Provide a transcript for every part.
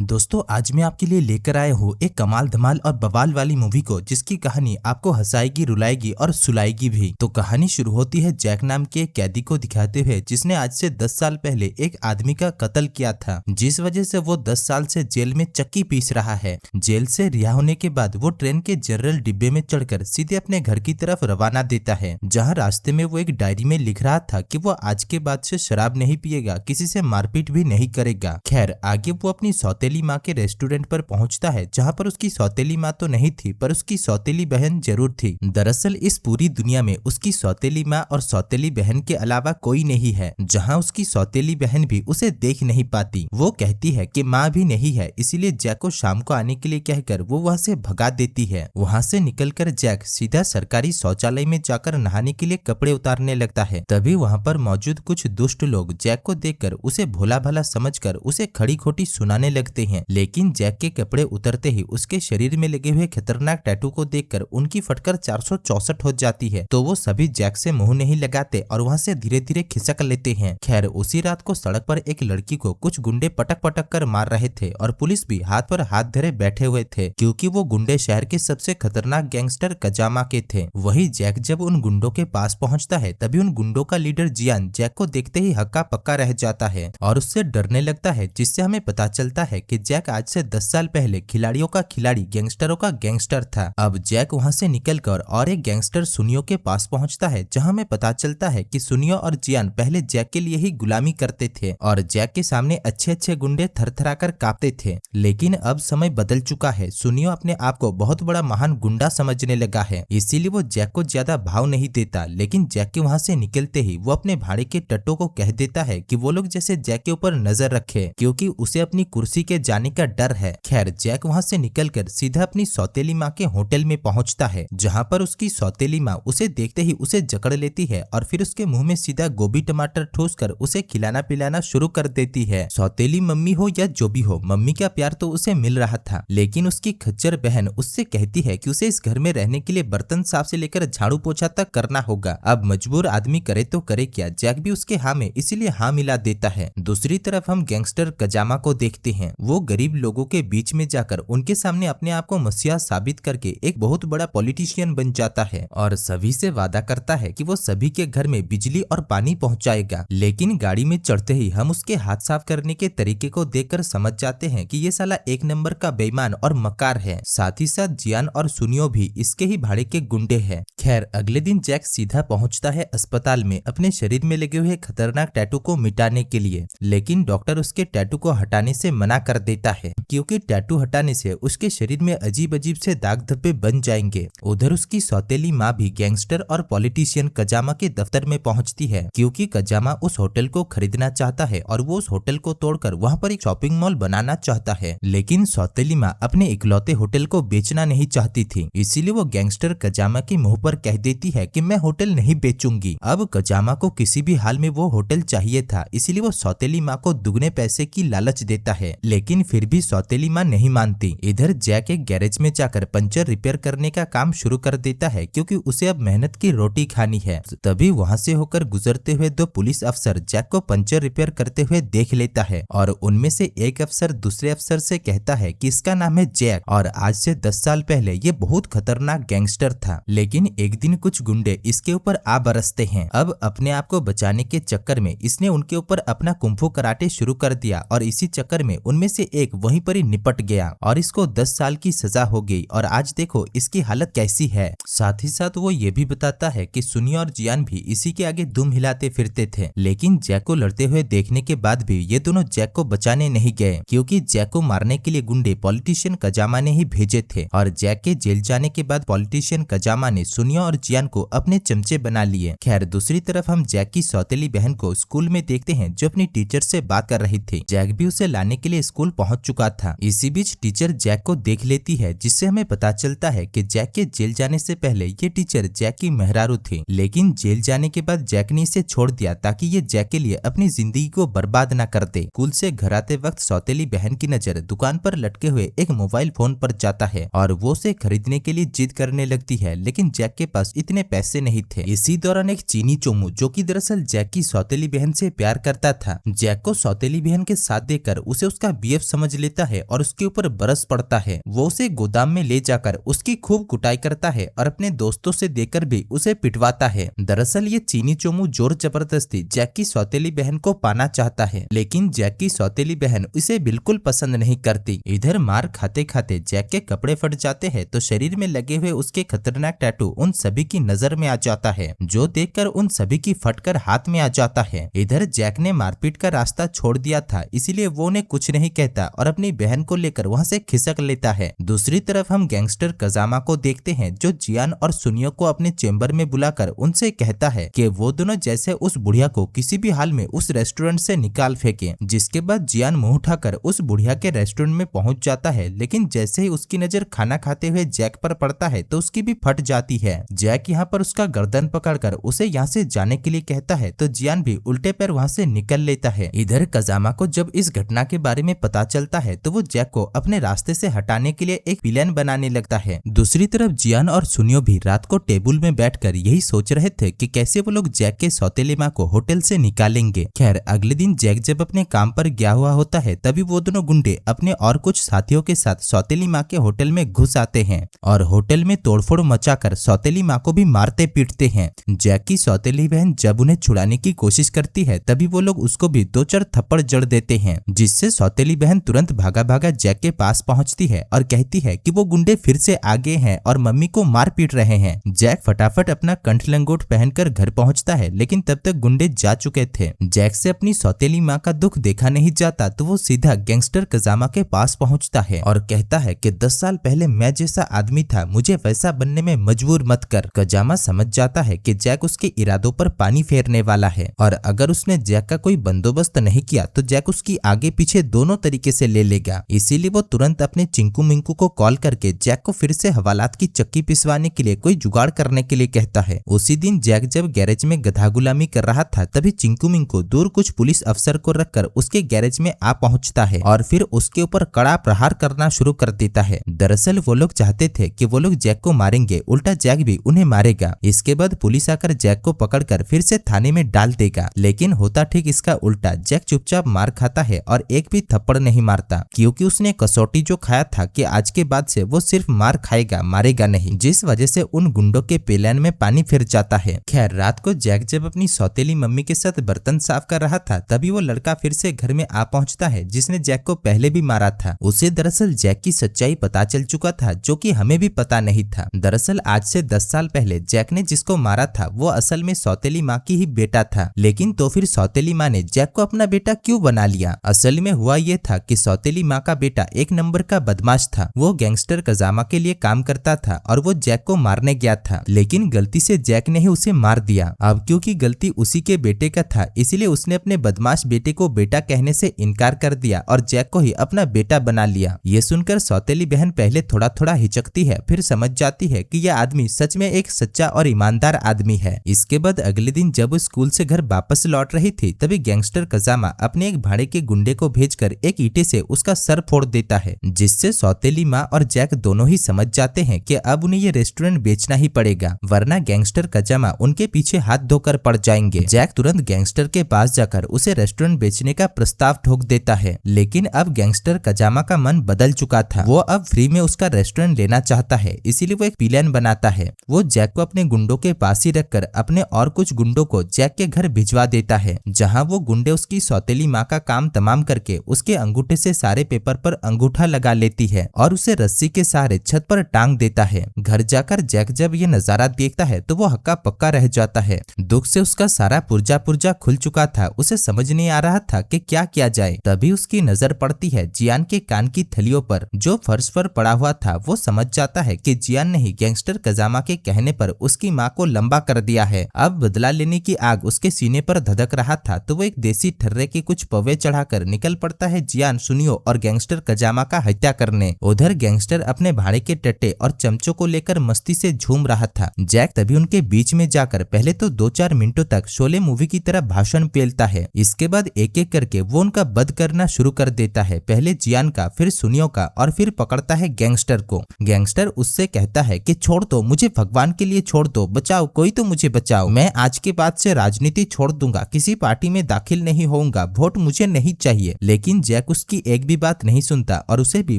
दोस्तों आज मैं आपके लिए लेकर आया हूँ एक कमाल धमाल और बवाल वाली मूवी को, जिसकी कहानी आपको हंसाएगी, रुलाएगी और सुलाएगी भी। तो कहानी शुरू होती है जैक नाम के एक कैदी को दिखाते हुए, जिसने आज से 10 साल पहले एक आदमी का कत्ल किया था, जिस वजह से वो 10 साल से जेल में चक्की पीस रहा है। जेल से रिहा होने के बाद वो ट्रेन के जनरल डिब्बे में चढ़कर सीधे अपने घर की तरफ रवाना देता है, जहाँ रास्ते में वो एक डायरी में लिख रहा था कि वो आज के बाद से शराब नहीं पिएगा, किसी से मारपीट भी नहीं करेगा। खैर आगे वो अपनी सौतेली माँ के रेस्टोरेंट पर पहुंचता है, जहां पर उसकी सौतेली माँ तो नहीं थी, पर उसकी सौतेली बहन जरूर थी। दरअसल इस पूरी दुनिया में उसकी सौतेली माँ और सौतेली बहन के अलावा कोई नहीं है, जहां उसकी सौतेली बहन भी उसे देख नहीं पाती। वो कहती है कि माँ भी नहीं है, इसीलिए जैक को शाम को आने के लिए कहकर वो वहां से भगा देती है। वहां से निकलकर जैक सीधा सरकारी शौचालय में जाकर नहाने के लिए कपड़े उतारने लगता है। तभी वहां पर मौजूद कुछ दुष्ट लोग जैक को देखकर उसे भोला भाला समझकर उसे खड़ी खोटी सुनाने लगते हैं। लेकिन जैक के कपड़े उतरते ही उसके शरीर में लगे हुए खतरनाक टैटू को देखकर उनकी फटकर 464 हो जाती है। तो वो सभी जैक से मुंह नहीं लगाते और वहां से धीरे धीरे खिसक लेते हैं। खैर उसी रात को सड़क पर एक लड़की को कुछ गुंडे पटक पटक कर मार रहे थे और पुलिस भी हाथ पर हाथ धरे बैठे हुए थे, क्योंकि वो गुंडे शहर के सबसे खतरनाक गैंगस्टर कजामा के थे। वही जैक जब उन गुंडों के पास पहुंचता है, तभी उन गुंडों का लीडर जियान जैक को देखते ही हक्का पक्का रह जाता है और उससे डरने लगता है, जिससे हमें पता चलता है कि जैक आज से 10 साल पहले खिलाड़ियों का खिलाड़ी, गैंगस्टरों का गैंगस्टर था। अब जैक वहां से निकलकर और एक गैंगस्टर सुनियो के पास पहुंचता है, जहां हमें पता चलता है कि सुनियो और जियान पहले जैक के लिए ही गुलामी करते थे और जैक के सामने अच्छे अच्छे गुंडे थरथरा कर कांपते थे। लेकिन अब समय बदल चुका है। सुनियो अपने आप को बहुत बड़ा महान गुंडा समझने लगा है, इसीलिए वो जैक को ज्यादा भाव नहीं देता। लेकिन जैक के वहां से निकलते ही वो अपने भाड़े के टट्टों को कह देता है कि वो लोग जैसे जैक के ऊपर नजर रखे, क्योंकि उसे अपनी कुर्सी के जाने का डर है। खैर जैक वहां से निकलकर सीधा अपनी सौतेली माँ के होटल में पहुंचता है, जहां पर उसकी सौतेली माँ उसे देखते ही उसे जकड़ लेती है और फिर उसके मुंह में सीधा गोभी टमाटर ठूसकर उसे खिलाना पिलाना शुरू कर देती है। सौतेली मम्मी हो या जो भी हो, मम्मी का प्यार तो उसे मिल रहा था, लेकिन उसकी खच्चर बहन उससे कहती है कि उसे इस घर में रहने के लिए बर्तन साफ से लेकर झाड़ू पोछा तक करना होगा। अब मजबूर आदमी करे तो करे क्या, जैक भी उसके हाँ में इसीलिए हाँ मिला देता है। दूसरी तरफ हम गैंगस्टर कजामा को देखते हैं। वो गरीब लोगों के बीच में जाकर उनके सामने अपने आप को मसीहा साबित करके एक बहुत बड़ा पॉलिटिशियन बन जाता है और सभी से वादा करता है कि वो सभी के घर में बिजली और पानी पहुंचाएगा। लेकिन गाड़ी में चढ़ते ही हम उसके हाथ साफ करने के तरीके को देखकर समझ जाते हैं कि ये साला एक नंबर का बेईमान और मकार है। साथ ही साथ जियान और सुनियो भी इसके ही भाड़े के गुंडे हैं। खैर अगले दिन जैक सीधा पहुंचता है अस्पताल में अपने शरीर में लगे हुए खतरनाक टैटू को मिटाने के लिए, लेकिन डॉक्टर उसके टैटू को हटाने से मना कर देता है, क्योंकि टैटू हटाने से उसके शरीर में अजीब अजीब से दाग धब्बे बन जाएंगे। उधर उसकी सौतेली माँ भी गैंगस्टर और पॉलिटिशियन कजामा के दफ्तर में पहुंचती है, क्योंकि कजामा उस होटल को खरीदना चाहता है और वो उस होटल को तोड़कर वहां पर एक शॉपिंग मॉल बनाना चाहता है। लेकिन सौतेली माँ अपने इकलौते होटल को बेचना नहीं चाहती थी, इसीलिए वो गैंगस्टर कजामा के मुंह पर कह देती है कि मैं होटल नहीं बेचूंगी। अब कजामा को किसी भी हाल में वो होटल चाहिए था, इसीलिए वो सौतेली माँ को दुगने पैसे की लालच देता है, लेकिन फिर भी सौतेली माँ नहीं मानती। इधर जैक एक गैरेज में जाकर पंचर रिपेयर करने का काम शुरू कर देता है, क्योंकि उसे अब मेहनत की रोटी खानी है। तभी वहां से होकर गुजरते हुए दो पुलिस अफसर जैक को पंचर रिपेयर करते हुए देख लेता है और उनमें से एक अफसर दूसरे अफसर से कहता है कि इसका नाम है जैक और आज से 10 साल पहले ये बहुत खतरनाक गैंगस्टर था। लेकिन एक दिन कुछ गुंडे इसके ऊपर आ बरसते हैं। अब अपने आप को बचाने के चक्कर में इसने उनके ऊपर अपना कुंफू कराटे शुरू कर दिया और इसी चक्कर में उनमें से एक वहीं पर ही निपट गया और इसको 10 साल की सजा हो गई और आज देखो इसकी हालत कैसी है। साथ ही साथ वो ये भी बताता है कि सुनिया और जियान भी इसी के आगे दुम हिलाते फिरते थे, लेकिन जैक को लड़ते हुए देखने के बाद भी ये दोनों जैक को बचाने नहीं गए, क्योंकि जैक को मारने के लिए गुंडे पॉलिटिशियन कजामा ने ही भेजे थे और जैक के जेल जाने के बाद पॉलिटिशियन कजामा ने सुनिया और जियान को अपने चमचे बना लिए। खैर दूसरी तरफ हम जैक की सौतेली बहन को स्कूल में देखते हैं, जो अपनी टीचर से बात कर रही थी। जैक भी उसे लाने के लिए स्कूल पहुंच चुका था। इसी बीच टीचर जैक को देख लेती है, जिससे हमें पता चलता है कि जैक के जेल जाने से पहले ये टीचर जैक की मेहरारू थी, लेकिन जेल जाने के बाद जैक ने इसे छोड़ दिया ताकि ये जैक के लिए अपनी जिंदगी को बर्बाद न कर दे। स्कूल से घर आते वक्त सौतेली बहन की नजर दुकान पर लटके हुए एक मोबाइल फोन पर जाता है और वो उसे खरीदने के लिए जिद करने लगती है, लेकिन जैक के पास इतने पैसे नहीं थे। इसी दौरान एक चीनी चोमू, जो कि दरअसल जैक की सौतेली बहन से प्यार करता था, जैक को सौतेली बहन के साथ देकर उसे उसका सीएफ समझ लेता है और उसके ऊपर बरस पड़ता है। वो उसे गोदाम में ले जाकर उसकी खूब कुटाई करता है और अपने दोस्तों से देकर भी उसे पिटवाता है। दरअसल ये चीनी चोमू जोर जबरदस्ती जैक की सौतेली बहन को पाना चाहता है, लेकिन जैक की सौतेली बहन इसे बिल्कुल पसंद नहीं करती। इधर मार खाते खाते जैक के कपड़े फट जाते हैं तो शरीर में लगे हुए उसके खतरनाक टैटू उन सभी की नजर में आ जाता है, जो देखकर उन सभी की फटकर हाथ में आ जाता है। इधर जैक ने मारपीट का रास्ता छोड़ दिया था, इसीलिए वो उन्हें कुछ नहीं कहता और अपनी बहन को लेकर वहां से खिसक लेता है। दूसरी तरफ हम गैंगस्टर कजामा को देखते हैं, जो जियान और सुनियो को अपने चेंबर में बुलाकर उनसे कहता है कि वो दोनों जैसे उस बुढ़िया को किसी भी हाल में उस रेस्टोरेंट से निकाल फेंके। जिसके बाद जियान मुंह उठाकर उस बुढ़िया के रेस्टोरेंट में पहुंच जाता है, लेकिन जैसे ही उसकी नजर खाना खाते हुए जैक पर पड़ता है तो उसकी भी फट जाती है। जैक यहाँ पर उसका गर्दन पकड़कर उसे यहाँ से जाने के लिए कहता है तो जियान भी उल्टे पैर वहाँ से निकल लेता है। इधर कजामा को जब इस घटना के बारे में पता चलता है तो वो जैक को अपने रास्ते से हटाने के लिए एक प्लान बनाने लगता है। दूसरी तरफ जियान और सुनियो भी रात को टेबल में बैठकर यही सोच रहे थे कि कैसे वो लोग जैक के सौतेली माँ को होटल से निकालेंगे। खैर अगले दिन जैक जब अपने काम पर गया हुआ होता है तभी वो दोनों गुंडे अपने और कुछ साथियों के साथ सौतेली माँ के होटल में घुस आते हैं और होटल में तोड़फोड़ मचाकर सौतेली माँ को भी मारते पीटते हैं। जैक की सौतेली बहन जब उन्हें छुड़ाने की कोशिश करती है तभी वो लोग उसको भी 2-4 थप्पड़ जड़ देते हैं, जिससे सौतेली बहन तुरंत भागा भागा जैक के पास पहुंचती है और कहती है कि वो गुंडे फिर से आगे हैं और मम्मी को मार पीट रहे हैं। जैक फटाफट अपना कंठ लंगोट पहनकर घर पहुंचता है, लेकिन तब तक गुंडे जा चुके थे। जैक से अपनी सौतेली माँ का दुख देखा नहीं जाता तो वो सीधा गैंगस्टर कजामा के पास पहुंचता है और कहता है कि 10 साल पहले मैं जैसा आदमी था, मुझे वैसा बनने में मजबूर मत कर। कजामा समझ जाता है कि जैक उसके इरादों पर पानी फेरने वाला है और अगर उसने जैक का कोई बंदोबस्त नहीं किया तो जैक उसकी आगे पीछे दोनों तरीके से ले लेगा। इसीलिए वो तुरंत अपने चिंकू मिंकू को कॉल करके जैक को फिर से हवालात की चक्की पिसवाने के लिए कोई जुगाड़ करने के लिए कहता है। उसी दिन जैक जब गैरेज में गधा गुलामी कर रहा था तभी चिंकू मिंकू दूर कुछ पुलिस अफसर को रखकर उसके गैरेज में आ पहुंचता है और फिर उसके ऊपर कड़ा प्रहार करना शुरू कर देता है। दरअसल वो लोग चाहते थे कि वो लोग जैक को मारेंगे, उल्टा जैक भी उन्हें मारेगा। इसके बाद पुलिस आकर जैक को पकड़कर फिर से थाने में डाल देगा, लेकिन होता ठीक इसका उल्टा। जैक चुपचाप मार खाता है और एक भी थप्पड़ नहीं मारता, क्योंकि उसने कसौटी जो खाया था कि आज के बाद से वो सिर्फ मार खाएगा, मारेगा नहीं, जिस वजह से उन गुंडों के पेलन में पानी फिर जाता है। खैर रात को जैक जब अपनी सौतेली मम्मी के साथ बर्तन साफ कर रहा था तभी वो लड़का फिर से घर में आ पहुंचता है जिसने जैक को पहले भी मारा था। उसे दरअसल जैक की सच्चाई पता चल चुका था, जो कि हमें भी पता नहीं था। दरअसल आज से 10 साल पहले जैक ने जिसको मारा था वो असल में सौतेली माँ की ही बेटा था, लेकिन तो फिर सौतेली माँ ने जैक को अपना बेटा क्यों बना लिया? असल में हुआ ये था कि सौतेली माँ का बेटा एक नंबर का बदमाश था। वो गैंगस्टर कजामा के लिए काम करता था और वो जैक को मारने गया था, लेकिन गलती से जैक ने ही उसे मार दिया। अब क्योंकि गलती उसी के बेटे का था इसलिए उसने अपने बदमाश बेटे को बेटा कहने से इनकार कर दिया और जैक को ही अपना बेटा बना लिया। ये सुनकर सौतेली बहन पहले थोड़ा थोड़ा हिचकती है, फिर समझ जाती है कि यह आदमी सच में एक सच्चा और ईमानदार आदमी है। इसके बाद अगले दिन जब वो स्कूल से घर वापस लौट रही थी तभी गैंगस्टर कजामा अपने एक भाड़े के गुंडे को भेजकर एक ईंटे से उसका सर फोड़ देता है, जिससे सौतेली माँ और जैक दोनों ही समझ जाते हैं कि अब उन्हें ये रेस्टोरेंट बेचना ही पड़ेगा, वरना गैंगस्टर कजामा उनके पीछे हाथ धोकर पड़ जाएंगे। जैक तुरंत गैंगस्टर के पास जाकर उसे रेस्टोरेंट बेचने का प्रस्ताव ठोक देता है, लेकिन अब गैंगस्टर कजामा का मन बदल चुका था। वो अब फ्री में उसका रेस्टोरेंट लेना चाहता है, इसीलिए वो एक प्लान बनाता है। वो जैक को अपने गुंडों के पास ही रखकर अपने और कुछ गुंडों को जैक के घर भिजवा देता है, जहां वो गुंडे उसकी सौतेली माँ का काम तमाम करके उसके अंगूठे से सारे पेपर पर अंगूठा लगा लेती है और उसे रस्सी के सहारे छत पर टांग देता है। घर जाकर जैक जब ये नजारा देखता है तो वो हक्का पक्का रह जाता है। दुख से उसका सारा पुर्जा पुर्जा खुल चुका था, उसे समझ नहीं आ रहा था कि क्या किया जाए। तभी उसकी नजर पड़ती है जियान के कान की थलियों पर जो फर्श पर पड़ा हुआ था। वो समझ जाता है कि जियान ने ही गैंगस्टर कजामा के कहने पर उसकी माँ को लंबा कर दिया है। अब बदला लेने की आग उसके सीने पर धधक रहा था तो वो एक देसी ठर्रे के कुछ पवे चढ़ाकर निकल पड़ता है जियान, सुनियो और गैंगस्टर कजामा का हत्या करने। उधर गैंगस्टर अपने भाड़े के टट्टे और चमचों को लेकर मस्ती से झूम रहा था। जैक तभी उनके बीच में जाकर पहले तो 2-4 मिनटों तक शोले मूवी की तरह भाषण पेलता है। इसके बाद एक एक करके वो उनका वध करना शुरू कर देता है, पहले जियान का, फिर सुनियो का और फिर पकड़ता है गैंगस्टर को। गैंगस्टर उससे कहता है कि छोड़ दो मुझे, भगवान के लिए छोड़ दो, बचाओ, कोई तो मुझे बचाओ। मैं आज के बाद से राजनीति छोड़ दूंगा, किसी पार्टी में दाखिल नहीं होऊंगा, वोट मुझे नहीं चाहिए। लेकिन जैक उसकी एक भी बात नहीं सुनता और उसे भी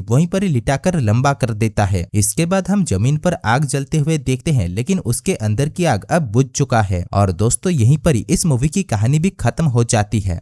वहीं पर ही लिटाकर लंबा कर देता है। इसके बाद हम जमीन पर आग जलते हुए देखते हैं, लेकिन उसके अंदर की आग अब बुझ चुका है। और दोस्तों यहीं पर ही इस मूवी की कहानी भी खत्म हो जाती है।